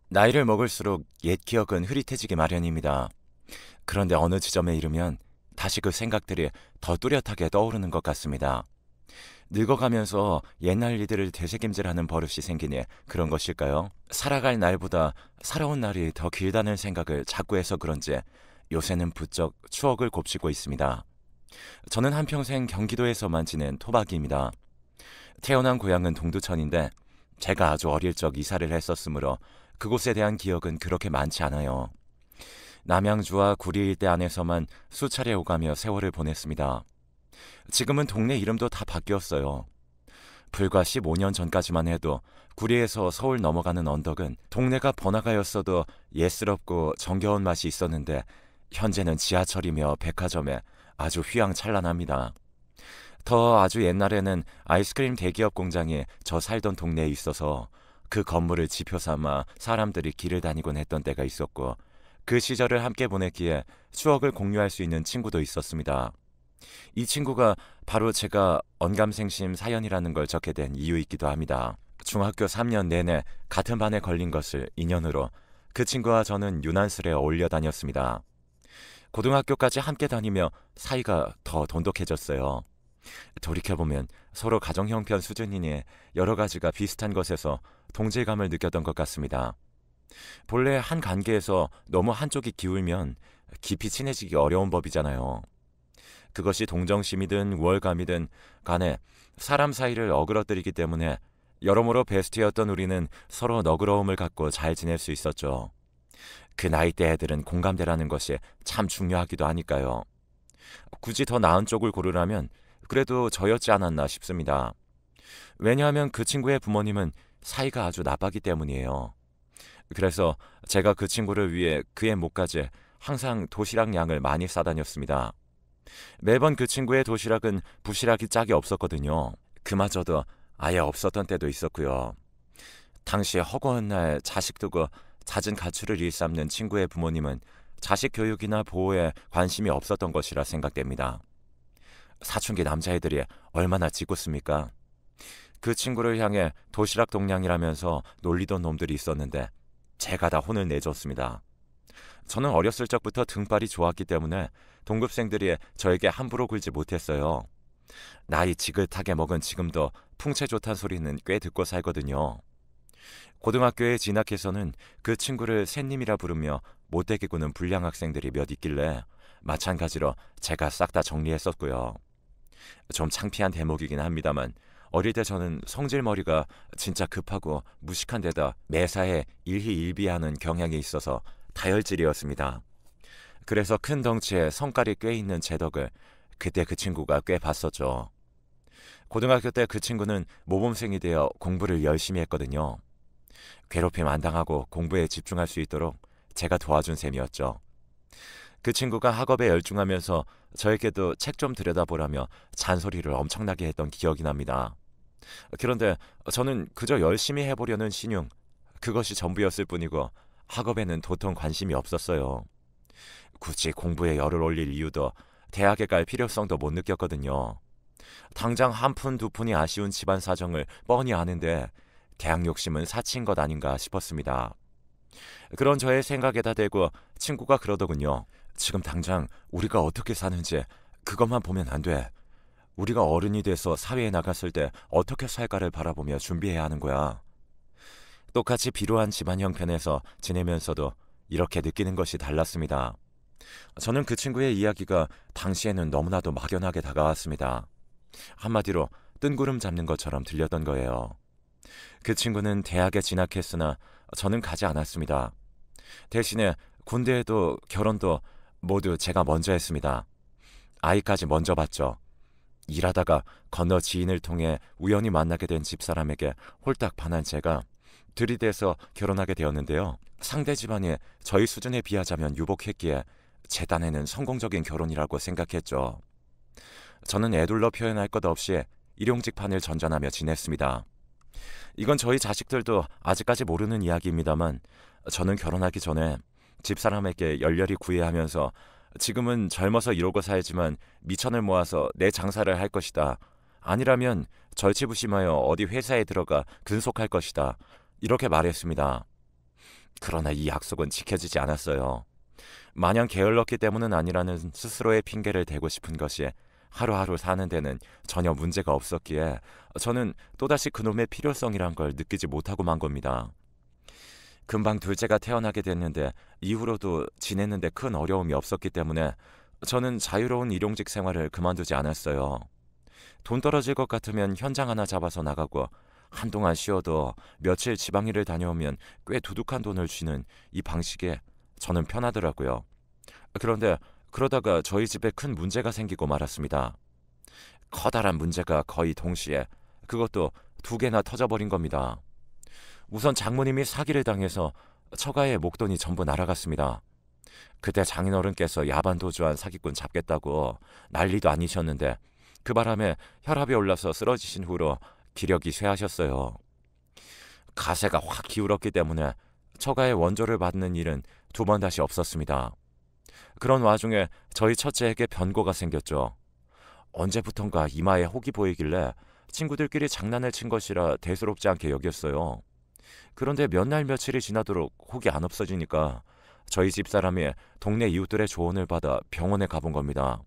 나이를 먹을수록 옛 기억은 흐릿해지기 마련입니다. 그런데 어느 지점에 이르면 다시 그 생각들이 더 뚜렷하게 떠오르는 것 같습니다. 늙어가면서 옛날 일들을 되새김질하는 버릇이 생기니 그런 것일까요? 살아갈 날보다 살아온 날이 더 길다는 생각을 자꾸 해서 그런지 요새는 부쩍 추억을 곱씹고 있습니다. 저는 한평생 경기도에서만 지낸 토박이입니다. 태어난 고향은 동두천인데 제가 아주 어릴 적 이사를 했었으므로 그곳에 대한 기억은 그렇게 많지 않아요. 남양주와 구리 일대 안에서만 수차례 오가며 세월을 보냈습니다. 지금은 동네 이름도 다 바뀌었어요. 불과 15년 전까지만 해도 구리에서 서울 넘어가는 언덕은 동네가 번화가였어도 예스럽고 정겨운 맛이 있었는데 현재는 지하철이며 백화점에 아주 휘황찬란합니다. 더 아주 옛날에는 아이스크림 대기업 공장이 저 살던 동네에 있어서 그 건물을 지표 삼아 사람들이 길을 다니곤 했던 때가 있었고 그 시절을 함께 보냈기에 추억을 공유할 수 있는 친구도 있었습니다. 이 친구가 바로 제가 언감생심 사연이라는 걸 적게 된 이유이기도 합니다. 중학교 3년 내내 같은 반에 걸린 것을 인연으로 그 친구와 저는 유난스레 어울려 다녔습니다. 고등학교까지 함께 다니며 사이가 더 돈독해졌어요. 돌이켜보면 서로 가정 형편 수준이니 여러 가지가 비슷한 것에서 동질감을 느꼈던 것 같습니다. 본래 한 관계에서 너무 한쪽이 기울면 깊이 친해지기 어려운 법이잖아요. 그것이 동정심이든 우월감이든 간에 사람 사이를 어그러뜨리기 때문에 여러모로 베스트였던 우리는 서로 너그러움을 갖고 잘 지낼 수 있었죠. 그 나이대 애들은 공감대라는 것이 참 중요하기도 하니까요. 굳이 더 나은 쪽을 고르라면 그래도 저였지 않았나 싶습니다. 왜냐하면 그 친구의 부모님은 사이가 아주 나빠기 때문이에요. 그래서 제가 그 친구를 위해 그의 목까지 항상 도시락 양을 많이 싸다녔습니다. 매번 그 친구의 도시락은 부시락이 짝이 없었거든요. 그마저도 아예 없었던 때도 있었고요. 당시 허구한 날 자식 두고 잦은 가출을 일삼는 친구의 부모님은 자식 교육이나 보호에 관심이 없었던 것이라 생각됩니다. 사춘기 남자애들이 얼마나 짓궂습니까? 그 친구를 향해 도시락 동량이라면서 놀리던 놈들이 있었는데 제가 다 혼을 내줬습니다. 저는 어렸을 적부터 등발이 좋았기 때문에 동급생들이 저에게 함부로 굴지 못했어요. 나이 지긋하게 먹은 지금도 풍채 좋단 소리는 꽤 듣고 살거든요. 고등학교에 진학해서는 그 친구를 샌님이라 부르며 못되게 구는 불량 학생들이 몇 있길래 마찬가지로 제가 싹 다 정리했었고요. 좀 창피한 대목이긴 합니다만 어릴 때 저는 성질머리가 진짜 급하고 무식한 데다 매사에 일희일비하는 경향이 있어서 다혈질이었습니다. 그래서 큰 덩치에 성깔이 꽤 있는 제 덕을 그때 그 친구가 꽤 봤었죠. 고등학교 때 그 친구는 모범생이 되어 공부를 열심히 했거든요. 괴롭힘 안 당하고 공부에 집중할 수 있도록 제가 도와준 셈이었죠. 그 친구가 학업에 열중하면서 저에게도 책 좀 들여다보라며 잔소리를 엄청나게 했던 기억이 납니다. 그런데 저는 그저 열심히 해보려는 신용, 그것이 전부였을 뿐이고 학업에는 도통 관심이 없었어요. 굳이 공부에 열을 올릴 이유도 대학에 갈 필요성도 못 느꼈거든요. 당장 한 푼 두 푼이 아쉬운 집안 사정을 뻔히 아는데 대학 욕심은 사치인 것 아닌가 싶었습니다. 그런 저의 생각에다 대고 친구가 그러더군요. 지금 당장 우리가 어떻게 사는지 그것만 보면 안 돼. 우리가 어른이 돼서 사회에 나갔을 때 어떻게 살까를 바라보며 준비해야 하는 거야. 똑같이 비루한 집안 형편에서 지내면서도 이렇게 느끼는 것이 달랐습니다. 저는 그 친구의 이야기가 당시에는 너무나도 막연하게 다가왔습니다. 한마디로 뜬구름 잡는 것처럼 들렸던 거예요. 그 친구는 대학에 진학했으나 저는 가지 않았습니다. 대신에 군대에도 결혼도 모두 제가 먼저 했습니다. 아이까지 먼저 봤죠. 일하다가 건너 지인을 통해 우연히 만나게 된 집사람에게 홀딱 반한 제가 들이대서 결혼하게 되었는데요. 상대 집안이 저희 수준에 비하자면 유복했기에 제 딴에는 성공적인 결혼이라고 생각했죠. 저는 애둘러 표현할 것 없이 일용직판을 전전하며 지냈습니다. 이건 저희 자식들도 아직까지 모르는 이야기입니다만 저는 결혼하기 전에 집사람에게 열렬히 구애하면서 지금은 젊어서 이러고 살지만 미천을 모아서 내 장사를 할 것이다. 아니라면 절치부심하여 어디 회사에 들어가 근속할 것이다. 이렇게 말했습니다. 그러나 이 약속은 지켜지지 않았어요. 마냥 게을렀기 때문은 아니라는 스스로의 핑계를 대고 싶은 것이 하루하루 사는 데는 전혀 문제가 없었기에 저는 또다시 그놈의 필요성이란 걸 느끼지 못하고 만 겁니다. 금방 둘째가 태어나게 됐는데 이후로도 지내는데 큰 어려움이 없었기 때문에 저는 자유로운 일용직 생활을 그만두지 않았어요. 돈 떨어질 것 같으면 현장 하나 잡아서 나가고 한동안 쉬어도 며칠 지방일을 다녀오면 꽤 두둑한 돈을 쥐는 이 방식에 저는 편하더라고요. 그런데 그러다가 저희 집에 큰 문제가 생기고 말았습니다. 커다란 문제가 거의 동시에 그것도 두 개나 터져버린 겁니다. 우선 장모님이 사기를 당해서 처가의 목돈이 전부 날아갔습니다. 그때 장인어른께서 야반도주한 사기꾼 잡겠다고 난리도 아니셨는데 그 바람에 혈압이 올라서 쓰러지신 후로 기력이 쇠하셨어요. 가세가 확 기울었기 때문에 처가의 원조를 받는 일은 두 번 다시 없었습니다. 그런 와중에 저희 첫째에게 변고가 생겼죠. 언제부턴가 이마에 혹이 보이길래 친구들끼리 장난을 친 것이라 대수롭지 않게 여겼어요. 그런데 몇 날 며칠이 지나도록 혹이 안 없어지니까 저희 집사람이 동네 이웃들의 조언을 받아 병원에 가본 겁니다.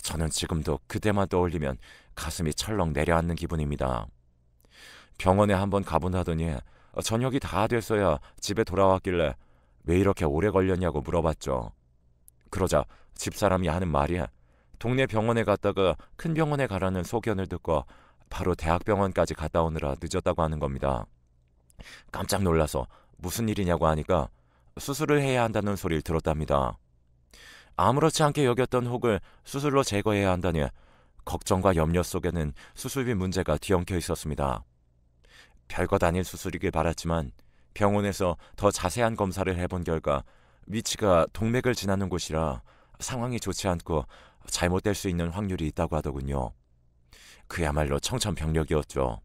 저는 지금도 그때만 떠올리면 가슴이 철렁 내려앉는 기분입니다. 병원에 한번 가본다더니 저녁이 다 됐어야 집에 돌아왔길래 왜 이렇게 오래 걸렸냐고 물어봤죠. 그러자 집사람이 하는 말이 동네 병원에 갔다가 큰 병원에 가라는 소견을 듣고 바로 대학병원까지 갔다 오느라 늦었다고 하는 겁니다. 깜짝 놀라서 무슨 일이냐고 하니까 수술을 해야 한다는 소리를 들었답니다. 아무렇지 않게 여겼던 혹을 수술로 제거해야 한다니 걱정과 염려 속에는 수술비 문제가 뒤엉켜 있었습니다. 별것 아닐 수술이길 바랐지만 병원에서 더 자세한 검사를 해본 결과 위치가 동맥을 지나는 곳이라 상황이 좋지 않고 잘못될 수 있는 확률이 있다고 하더군요. 그야말로 청천벽력이었죠.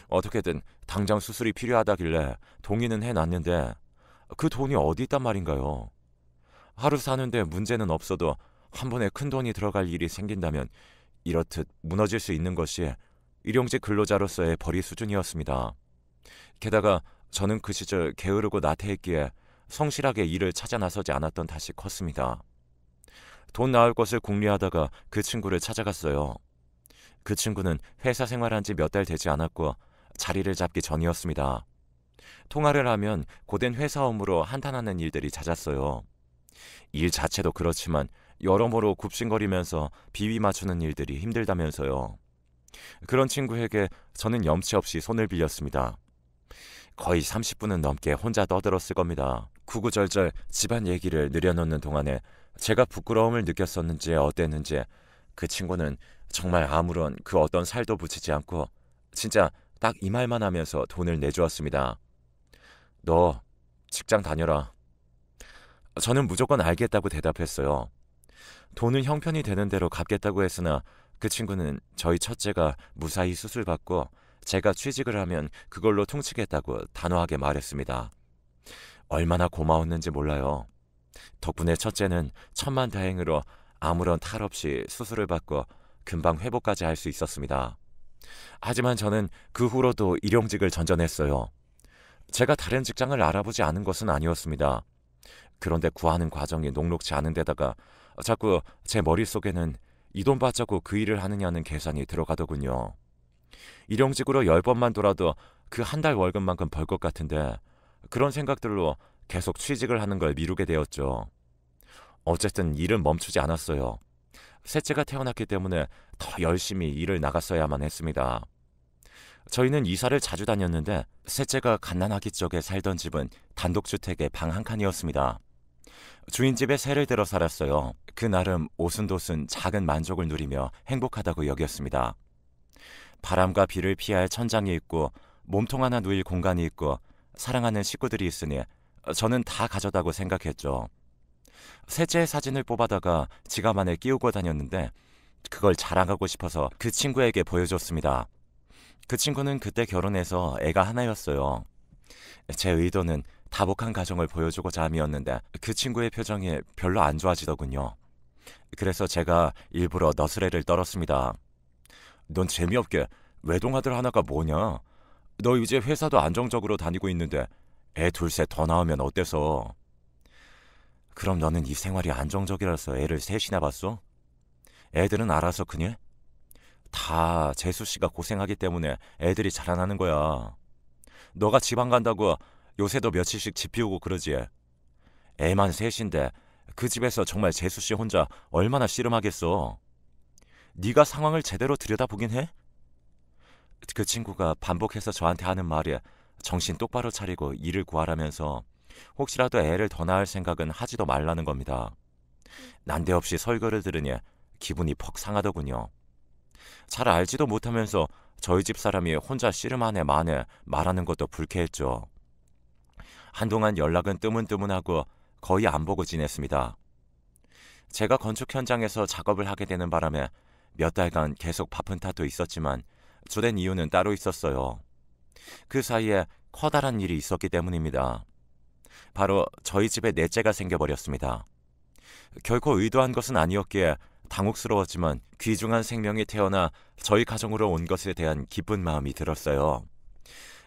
어떻게든 당장 수술이 필요하다길래 동의는 해놨는데 그 돈이 어디 있단 말인가요? 하루 사는데 문제는 없어도 한 번에 큰 돈이 들어갈 일이 생긴다면 이렇듯 무너질 수 있는 것이 일용직 근로자로서의 벌이 수준이었습니다. 게다가 저는 그 시절 게으르고 나태했기에 성실하게 일을 찾아 나서지 않았던 탓이 컸습니다. 돈 나올 것을 궁리하다가 그 친구를 찾아갔어요. 그 친구는 회사 생활한 지 몇 달 되지 않았고 자리를 잡기 전이었습니다. 통화를 하면 고된 회사 업무로 한탄하는 일들이 잦았어요. 일 자체도 그렇지만 여러모로 굽신거리면서 비위 맞추는 일들이 힘들다면서요. 그런 친구에게 저는 염치 없이 손을 빌렸습니다. 거의 30분은 넘게 혼자 떠들었을 겁니다. 구구절절 집안 얘기를 늘여놓는 동안에 제가 부끄러움을 느꼈었는지 어땠는지 그 친구는 정말 아무런 그 어떤 살도 붙이지 않고 진짜 딱 이 말만 하면서 돈을 내주었습니다. 너 직장 다녀라. 저는 무조건 알겠다고 대답했어요. 돈은 형편이 되는 대로 갚겠다고 했으나 그 친구는 저희 첫째가 무사히 수술받고 제가 취직을 하면 그걸로 퉁치겠다고 단호하게 말했습니다. 얼마나 고마웠는지 몰라요. 덕분에 첫째는 천만다행으로 아무런 탈 없이 수술을 받고 금방 회복까지 할 수 있었습니다. 하지만 저는 그 후로도 일용직을 전전했어요. 제가 다른 직장을 알아보지 않은 것은 아니었습니다. 그런데 구하는 과정이 녹록지 않은 데다가 자꾸 제 머릿속에는 이 돈 받자고 그 일을 하느냐는 계산이 들어가더군요. 일용직으로 10번만 돌아도 그 한 달 월급만큼 벌 것 같은데 그런 생각들로 계속 취직을 하는 걸 미루게 되었죠. 어쨌든 일은 멈추지 않았어요. 셋째가 태어났기 때문에 더 열심히 일을 나갔어야만 했습니다. 저희는 이사를 자주 다녔는데 셋째가 갓난아기 쪽에 살던 집은 단독주택의 방 한 칸이었습니다. 주인집에 새를 들어 살았어요. 그 나름 오순도순 작은 만족을 누리며 행복하다고 여겼습니다. 바람과 비를 피할 천장이 있고 몸통 하나 누일 공간이 있고 사랑하는 식구들이 있으니 저는 다 가져다고 생각했죠. 셋째의 사진을 뽑아다가 지갑 안에 끼우고 다녔는데 그걸 자랑하고 싶어서 그 친구에게 보여줬습니다. 그 친구는 그때 결혼해서 애가 하나였어요. 제 의도는 다복한 가정을 보여주고자 함이었는데 그 친구의 표정이 별로 안 좋아지더군요. 그래서 제가 일부러 너스레를 떨었습니다. 넌 재미없게 외동아들 하나가 뭐냐? 너 이제 회사도 안정적으로 다니고 있는데 애 둘셋 더 낳으면 어때서? 그럼 너는 이 생활이 안정적이라서 애를 셋이나 봤어? 애들은 알아서 크니? 다 재수 씨가 고생하기 때문에 애들이 자라나는 거야. 너가 지방 간다고 요새도 며칠씩 집 비우고 그러지. 애만 셋인데 그 집에서 정말 재수 씨 혼자 얼마나 씨름하겠어. 네가 상황을 제대로 들여다보긴 해? 그 친구가 반복해서 저한테 하는 말에 정신 똑바로 차리고 일을 구하라면서 혹시라도 애를 더 낳을 생각은 하지도 말라는 겁니다. 난데없이 설교를 들으니 기분이 퍽 상하더군요. 잘 알지도 못하면서 저희 집 사람이 혼자 씨름하네 마네 말하는 것도 불쾌했죠. 한동안 연락은 뜨문뜨문하고 거의 안 보고 지냈습니다. 제가 건축 현장에서 작업을 하게 되는 바람에 몇 달간 계속 바쁜 탓도 있었지만 주된 이유는 따로 있었어요. 그 사이에 커다란 일이 있었기 때문입니다. 바로 저희 집에 넷째가 생겨버렸습니다. 결코 의도한 것은 아니었기에 당혹스러웠지만 귀중한 생명이 태어나 저희 가정으로 온 것에 대한 기쁜 마음이 들었어요.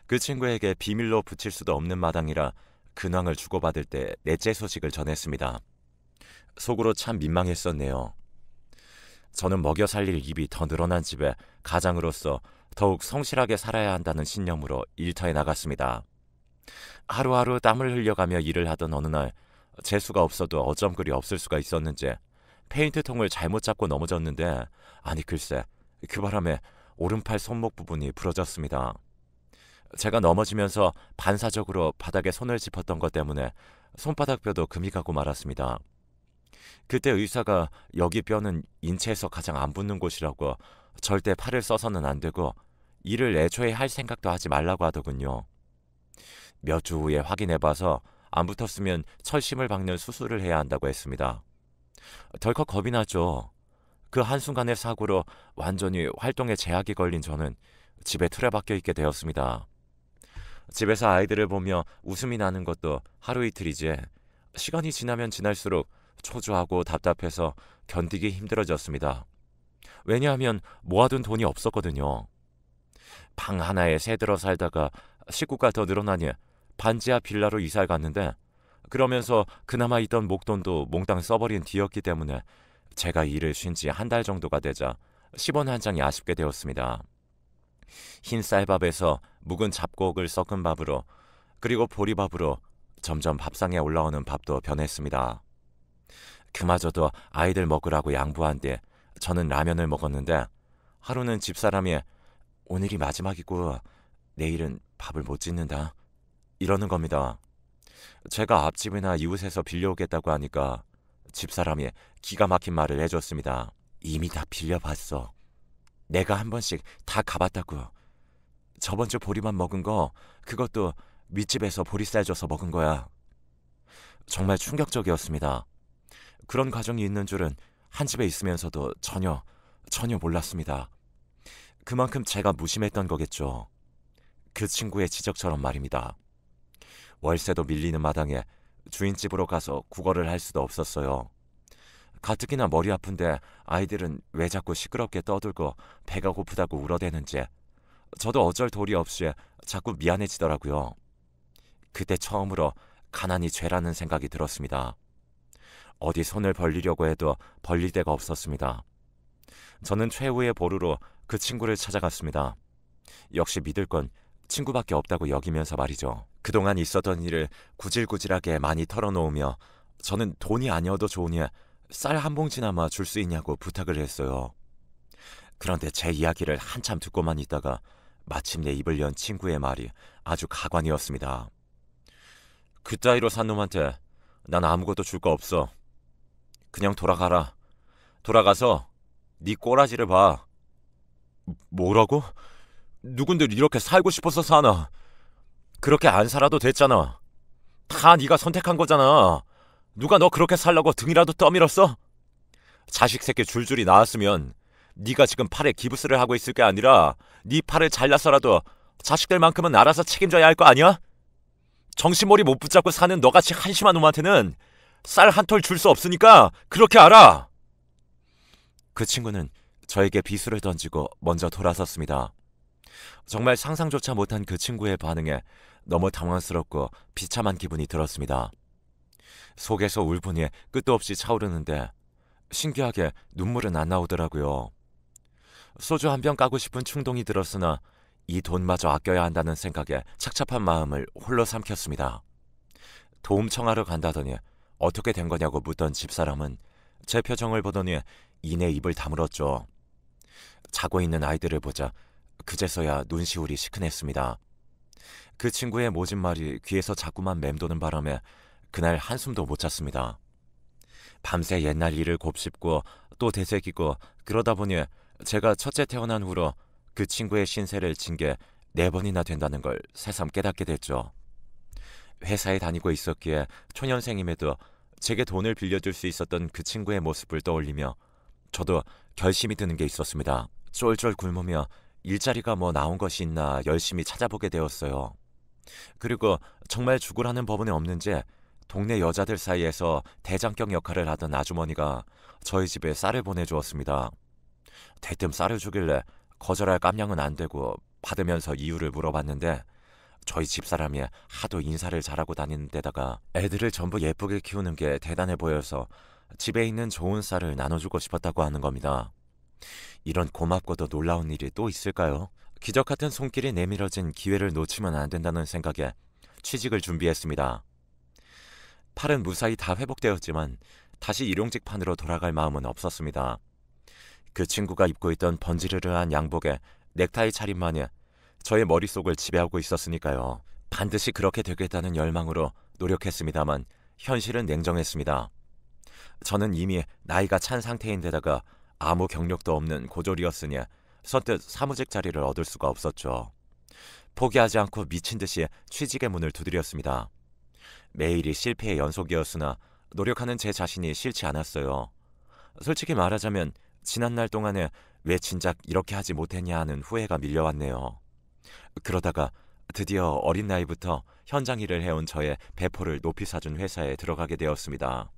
그 친구에게 비밀로 붙일 수도 없는 마당이라 근황을 주고받을 때 넷째 소식을 전했습니다. 속으로 참 민망했었네요. 저는 먹여 살릴 입이 더 늘어난 집에 가장으로서 더욱 성실하게 살아야 한다는 신념으로 일터에 나갔습니다. 하루하루 땀을 흘려가며 일을 하던 어느 날 재수가 없어도 어쩜 그리 없을 수가 있었는지 페인트통을 잘못 잡고 넘어졌는데 아니 글쎄 그 바람에 오른팔 손목 부분이 부러졌습니다. 제가 넘어지면서 반사적으로 바닥에 손을 짚었던 것 때문에 손바닥 뼈도 금이 가고 말았습니다. 그때 의사가 여기 뼈는 인체에서 가장 안 붙는 곳이라고 절대 팔을 써서는 안 되고 일을 애초에 할 생각도 하지 말라고 하더군요. 몇 주 후에 확인해봐서 안 붙었으면 철심을 박는 수술을 해야 한다고 했습니다. 덜컥 겁이 났죠. 그 한순간의 사고로 완전히 활동에 제약이 걸린 저는 집에 틀어박혀 있게 되었습니다. 집에서 아이들을 보며 웃음이 나는 것도 하루 이틀이지 시간이 지나면 지날수록 초조하고 답답해서 견디기 힘들어졌습니다. 왜냐하면 모아둔 돈이 없었거든요. 방 하나에 새 들어 살다가 식구가 더 늘어나니 반지하 빌라로 이사를 갔는데 그러면서 그나마 있던 목돈도 몽땅 써버린 뒤였기 때문에 제가 일을 쉰 지 한 달 정도가 되자 10원 한 장이 아쉽게 되었습니다. 흰 쌀밥에서 묵은 잡곡을 섞은 밥으로 그리고 보리밥으로 점점 밥상에 올라오는 밥도 변했습니다. 그마저도 아이들 먹으라고 양보한 뒤 저는 라면을 먹었는데 하루는 집사람이 오늘이 마지막이고 내일은 밥을 못 짓는다 이러는 겁니다. 제가 앞집이나 이웃에서 빌려오겠다고 하니까 집사람이 기가 막힌 말을 해줬습니다. 이미 다 빌려봤어. 내가 한 번씩 다 가봤다고. 저번 주 보리밥 먹은 거 그것도 윗집에서 보리쌀 줘서 먹은 거야. 정말 충격적이었습니다. 그런 가정이 있는 줄은 한 집에 있으면서도 전혀 몰랐습니다. 그만큼 제가 무심했던 거겠죠. 그 친구의 지적처럼 말입니다. 월세도 밀리는 마당에 주인집으로 가서 구걸을 할 수도 없었어요. 가뜩이나 머리 아픈데 아이들은 왜 자꾸 시끄럽게 떠들고 배가 고프다고 울어대는지 저도 어쩔 도리 없이 자꾸 미안해지더라고요. 그때 처음으로 가난이 죄라는 생각이 들었습니다. 어디 손을 벌리려고 해도 벌릴 데가 없었습니다. 저는 최후의 보루로 그 친구를 찾아갔습니다. 역시 믿을 건 친구밖에 없다고 여기면서 말이죠. 그동안 있었던 일을 구질구질하게 많이 털어놓으며 저는 돈이 아니어도 좋으니 쌀 한 봉지나마 줄 수 있냐고 부탁을 했어요. 그런데 제 이야기를 한참 듣고만 있다가 마침내 입을 연 친구의 말이 아주 가관이었습니다. 그따위로 산 놈한테 난 아무것도 줄 거 없어. 그냥 돌아가라. 돌아가서 네 꼬라지를 봐. 뭐라고? 누군들 이렇게 살고 싶어서 사나? 그렇게 안 살아도 됐잖아. 다 네가 선택한 거잖아. 누가 너 그렇게 살라고 등이라도 떠밀었어? 자식 새끼 줄줄이 낳았으면 네가 지금 팔에 기부스를 하고 있을 게 아니라 네 팔을 잘라서라도 자식들만큼은 알아서 책임져야 할 거 아니야? 정신머리 못 붙잡고 사는 너같이 한심한 놈한테는 쌀 한 톨 줄 수 없으니까 그렇게 알아. 그 친구는 저에게 비수를 던지고 먼저 돌아섰습니다. 정말 상상조차 못한 그 친구의 반응에 너무 당황스럽고 비참한 기분이 들었습니다. 속에서 울분이 끝도 없이 차오르는데 신기하게 눈물은 안 나오더라고요. 소주 한 병 까고 싶은 충동이 들었으나 이 돈마저 아껴야 한다는 생각에 착잡한 마음을 홀로 삼켰습니다. 도움 청하러 간다더니 어떻게 된 거냐고 묻던 집사람은 제 표정을 보더니 이내 입을 다물었죠. 자고 있는 아이들을 보자 그제서야 눈시울이 시큰했습니다. 그 친구의 모진 말이 귀에서 자꾸만 맴도는 바람에 그날 한숨도 못 잤습니다. 밤새 옛날 일을 곱씹고 또 되새기고 그러다 보니 제가 첫째 태어난 후로 그 친구의 신세를 진 게 4번이나 된다는 걸 새삼 깨닫게 됐죠. 회사에 다니고 있었기에 초년생임에도 제게 돈을 빌려줄 수 있었던 그 친구의 모습을 떠올리며 저도 결심이 드는 게 있었습니다. 쫄쫄 굶으며 일자리가 뭐 나온 것이 있나 열심히 찾아보게 되었어요. 그리고 정말 죽으라는 법은 없는지 동네 여자들 사이에서 대장경 역할을 하던 아주머니가 저희 집에 쌀을 보내주었습니다. 대뜸 쌀을 주길래 거절할 깜냥은 안 되고 받으면서 이유를 물어봤는데 저희 집사람이 하도 인사를 잘하고 다니는 데다가 애들을 전부 예쁘게 키우는 게 대단해 보여서 집에 있는 좋은 쌀을 나눠주고 싶었다고 하는 겁니다. 이런 고맙고도 놀라운 일이 또 있을까요? 기적 같은 손길이 내밀어진 기회를 놓치면 안 된다는 생각에 취직을 준비했습니다. 팔은 무사히 다 회복되었지만 다시 일용직판으로 돌아갈 마음은 없었습니다. 그 친구가 입고 있던 번지르르한 양복에 넥타이 차림만이 저의 머릿속을 지배하고 있었으니까요. 반드시 그렇게 되겠다는 열망으로 노력했습니다만 현실은 냉정했습니다. 저는 이미 나이가 찬 상태인데다가 아무 경력도 없는 고졸이었으니 선뜻 사무직 자리를 얻을 수가 없었죠. 포기하지 않고 미친 듯이 취직의 문을 두드렸습니다. 매일이 실패의 연속이었으나 노력하는 제 자신이 싫지 않았어요. 솔직히 말하자면 지난날 동안에 왜 진작 이렇게 하지 못했냐 하는 후회가 밀려왔네요. 그러다가 드디어 어린 나이부터 현장 일을 해온 저의 배포를 높이 사준 회사에 들어가게 되었습니다.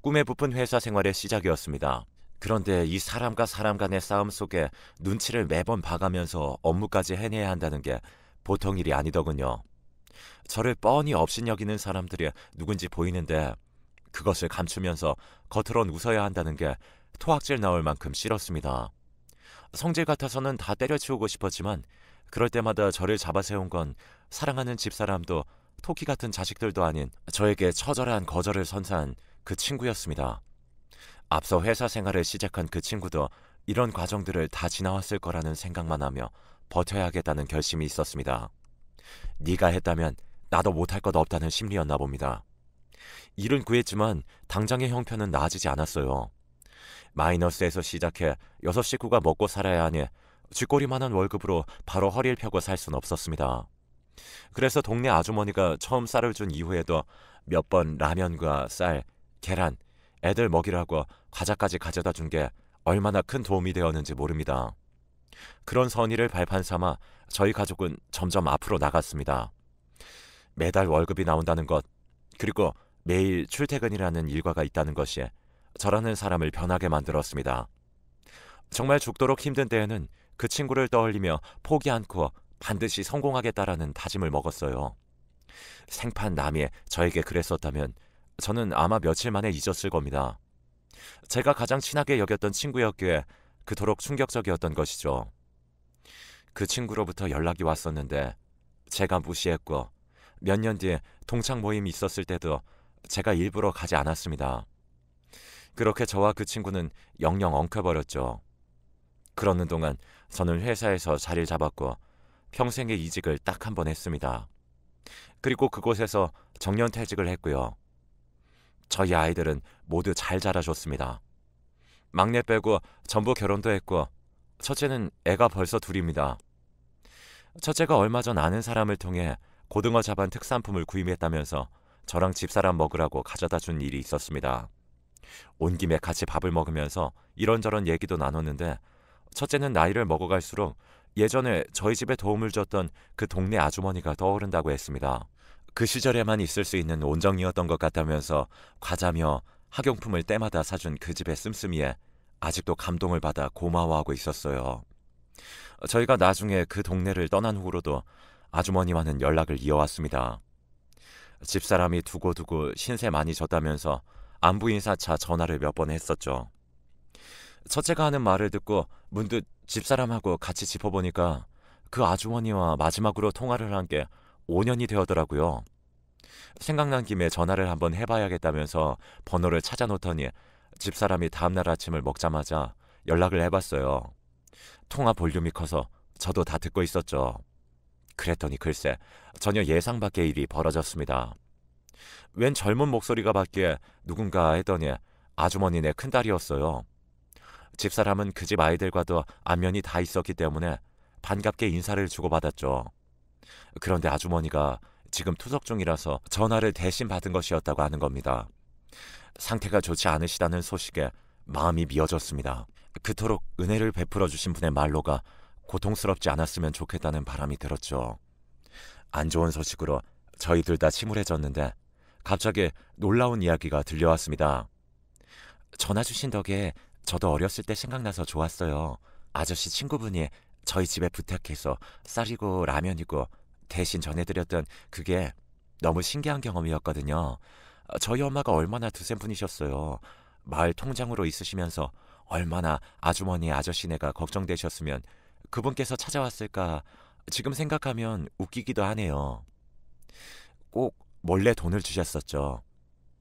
꿈에 부푼 회사 생활의 시작이었습니다. 그런데 이 사람과 사람 간의 싸움 속에 눈치를 매번 봐가면서 업무까지 해내야 한다는 게 보통 일이 아니더군요. 저를 뻔히 업신여기는 사람들이 누군지 보이는데 그것을 감추면서 겉으론 웃어야 한다는 게 토악질 나올 만큼 싫었습니다. 성질 같아서는 다 때려치우고 싶었지만 그럴 때마다 저를 잡아세운 건 사랑하는 집사람도 토끼 같은 자식들도 아닌 저에게 처절한 거절을 선사한 그 친구였습니다. 앞서 회사 생활을 시작한 그 친구도 이런 과정들을 다 지나왔을 거라는 생각만 하며 버텨야겠다는 결심이 있었습니다. 네가 했다면 나도 못할 것 없다는 심리였나 봅니다. 일은 구했지만 당장의 형편은 나아지지 않았어요. 마이너스에서 시작해 6식구가 먹고 살아야 하니 쥐꼬리만한 월급으로 바로 허리를 펴고 살 순 없었습니다. 그래서 동네 아주머니가 처음 쌀을 준 이후에도 몇 번 라면과 쌀, 계란, 애들 먹이라고 과자까지 가져다 준 게 얼마나 큰 도움이 되었는지 모릅니다. 그런 선의를 발판 삼아 저희 가족은 점점 앞으로 나갔습니다. 매달 월급이 나온다는 것, 그리고 매일 출퇴근이라는 일과가 있다는 것이 저라는 사람을 변하게 만들었습니다. 정말 죽도록 힘든 때에는 그 친구를 떠올리며 포기 않고 반드시 성공하겠다라는 다짐을 먹었어요. 생판 남이 저에게 그랬었다면 저는 아마 며칠 만에 잊었을 겁니다. 제가 가장 친하게 여겼던 친구였기에 그토록 충격적이었던 것이죠. 그 친구로부터 연락이 왔었는데 제가 무시했고 몇 년 뒤에 동창 모임이 있었을 때도 제가 일부러 가지 않았습니다. 그렇게 저와 그 친구는 영영 엉켜버렸죠. 그러는 동안 저는 회사에서 자리를 잡았고 평생의 이직을 딱 한 번 했습니다. 그리고 그곳에서 정년퇴직을 했고요. 저희 아이들은 모두 잘 자라줬습니다. 막내 빼고 전부 결혼도 했고 첫째는 애가 벌써 둘입니다. 첫째가 얼마 전 아는 사람을 통해 고등어 자반 특산품을 구입했다면서 저랑 집사람 먹으라고 가져다 준 일이 있었습니다. 온 김에 같이 밥을 먹으면서 이런저런 얘기도 나눴는데 첫째는 나이를 먹어갈수록 예전에 저희 집에 도움을 줬던 그 동네 아주머니가 떠오른다고 했습니다. 그 시절에만 있을 수 있는 온정이었던 것 같다면서 과자며 학용품을 때마다 사준 그 집의 씀씀이에 아직도 감동을 받아 고마워하고 있었어요. 저희가 나중에 그 동네를 떠난 후로도 아주머니와는 연락을 이어왔습니다. 집사람이 두고두고 신세 많이 졌다면서 안부 인사차 전화를 몇 번 했었죠. 첫째가 하는 말을 듣고 문득 집사람하고 같이 짚어보니까 그 아주머니와 마지막으로 통화를 한 게 5년이 되었더라고요. 생각난 김에 전화를 한번 해봐야겠다면서 번호를 찾아놓더니 집사람이 다음날 아침을 먹자마자 연락을 해봤어요. 통화 볼륨이 커서 저도 다 듣고 있었죠. 그랬더니 글쎄 전혀 예상 밖의 일이 벌어졌습니다. 웬 젊은 목소리가 밖에 누군가 했더니 아주머니네 큰딸이었어요. 집사람은 그 집 아이들과도 안면이 다 있었기 때문에 반갑게 인사를 주고받았죠. 그런데 아주머니가 지금 투석 중이라서 전화를 대신 받은 것이었다고 하는 겁니다. 상태가 좋지 않으시다는 소식에 마음이 미어졌습니다. 그토록 은혜를 베풀어 주신 분의 말로가 고통스럽지 않았으면 좋겠다는 바람이 들었죠. 안 좋은 소식으로 저희들 다 침울해졌는데 갑자기 놀라운 이야기가 들려왔습니다. 전화 주신 덕에 저도 어렸을 때 생각나서 좋았어요. 아저씨 친구분이 저희 집에 부탁해서 쌀이고 라면이고 대신 전해드렸던 그게 너무 신기한 경험이었거든요. 저희 엄마가 얼마나 드센 분이셨어요. 마을 통장으로 있으시면서 얼마나 아주머니 아저씨네가 걱정되셨으면 그분께서 찾아왔을까 지금 생각하면 웃기기도 하네요. 꼭 몰래 돈을 주셨었죠.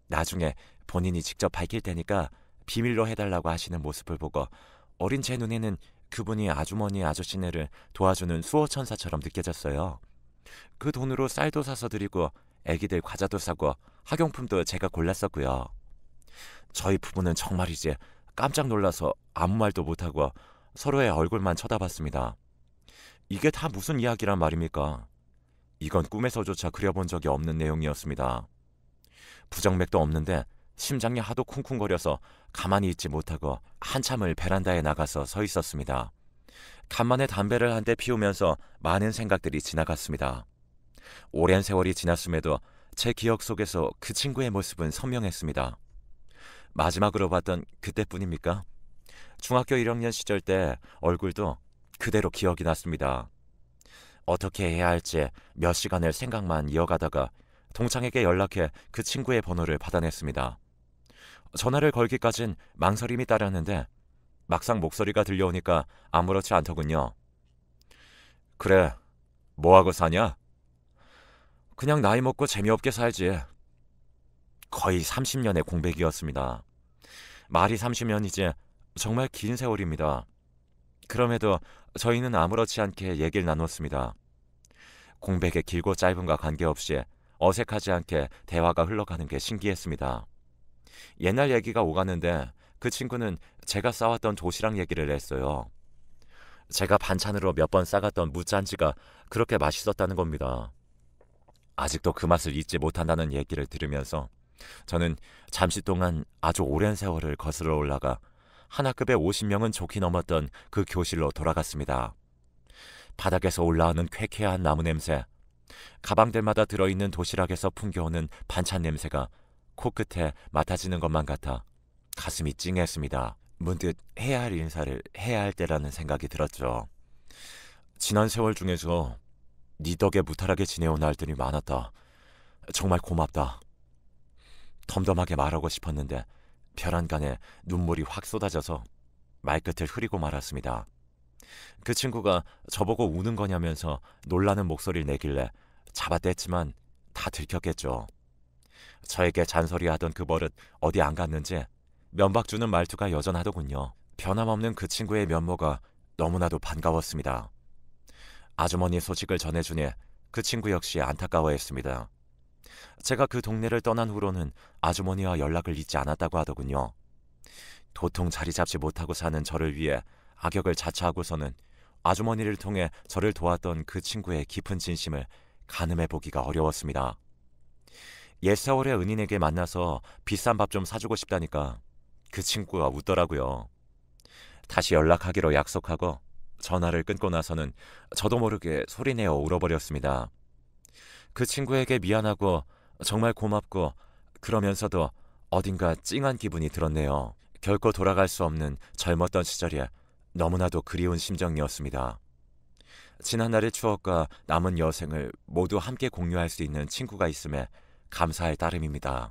나중에 본인이 직접 밝힐 테니까 비밀로 해달라고 하시는 모습을 보고 어린 제 눈에는 그분이 아주머니 아저씨네를 도와주는 수호천사처럼 느껴졌어요. 그 돈으로 쌀도 사서 드리고 애기들 과자도 사고 학용품도 제가 골랐었고요. 저희 부부는 정말이지 깜짝 놀라서 아무 말도 못하고 서로의 얼굴만 쳐다봤습니다. 이게 다 무슨 이야기란 말입니까? 이건 꿈에서조차 그려본 적이 없는 내용이었습니다. 부정맥도 없는데 심장이 하도 쿵쿵거려서 가만히 있지 못하고 한참을 베란다에 나가서 서 있었습니다. 간만에 담배를 한 대 피우면서 많은 생각들이 지나갔습니다. 오랜 세월이 지났음에도 제 기억 속에서 그 친구의 모습은 선명했습니다. 마지막으로 봤던 그때뿐입니까? 중학교 1학년 시절 때 얼굴도 그대로 기억이 났습니다. 어떻게 해야 할지 몇 시간을 생각만 이어가다가 동창에게 연락해 그 친구의 번호를 받아냈습니다. 전화를 걸기까진 망설임이 따랐는데 막상 목소리가 들려오니까 아무렇지 않더군요. 그래, 뭐하고 사냐? 그냥 나이 먹고 재미없게 살지. 거의 30년의 공백이었습니다. 말이 30년이지 정말 긴 세월입니다. 그럼에도 저희는 아무렇지 않게 얘기를 나눴습니다. 공백의 길고 짧음과 관계없이 어색하지 않게 대화가 흘러가는 게 신기했습니다. 옛날 얘기가 오가는데 그 친구는 제가 싸왔던 도시락 얘기를 했어요. 제가 반찬으로 몇 번 싸갔던 무짠지가 그렇게 맛있었다는 겁니다. 아직도 그 맛을 잊지 못한다는 얘기를 들으면서 저는 잠시 동안 아주 오랜 세월을 거슬러 올라가 한 학급에 50명은 좋게 넘었던 그 교실로 돌아갔습니다. 바닥에서 올라오는 쾌쾌한 나무 냄새, 가방들마다 들어있는 도시락에서 풍겨오는 반찬 냄새가 코끝에 맡아지는 것만 같아 가슴이 찡했습니다. 문득 해야 할 인사를 해야 할 때라는 생각이 들었죠. 지난 세월 중에서 네 덕에 무탈하게 지내온 날들이 많았다. 정말 고맙다. 덤덤하게 말하고 싶었는데 벼란간에 눈물이 확 쏟아져서 말끝을 흐리고 말았습니다. 그 친구가 저보고 우는 거냐면서 놀라는 목소리를 내길래 잡아댔지만 다 들켰겠죠. 저에게 잔소리하던 그 버릇 어디 안 갔는지 면박 주는 말투가 여전하더군요. 변함없는 그 친구의 면모가 너무나도 반가웠습니다. 아주머니 소식을 전해주니 그 친구 역시 안타까워했습니다. 제가 그 동네를 떠난 후로는 아주머니와 연락을 잇지 않았다고 하더군요. 도통 자리 잡지 못하고 사는 저를 위해 악역을 자처하고서는 아주머니를 통해 저를 도왔던 그 친구의 깊은 진심을 가늠해보기가 어려웠습니다. 옛 세월의 은인에게 만나서 비싼 밥 좀 사주고 싶다니까 그 친구가 웃더라고요. 다시 연락하기로 약속하고 전화를 끊고 나서는 저도 모르게 소리내어 울어버렸습니다. 그 친구에게 미안하고 정말 고맙고 그러면서도 어딘가 찡한 기분이 들었네요. 결코 돌아갈 수 없는 젊었던 시절에 너무나도 그리운 심정이었습니다. 지난날의 추억과 남은 여생을 모두 함께 공유할 수 있는 친구가 있음에 감사할 따름입니다.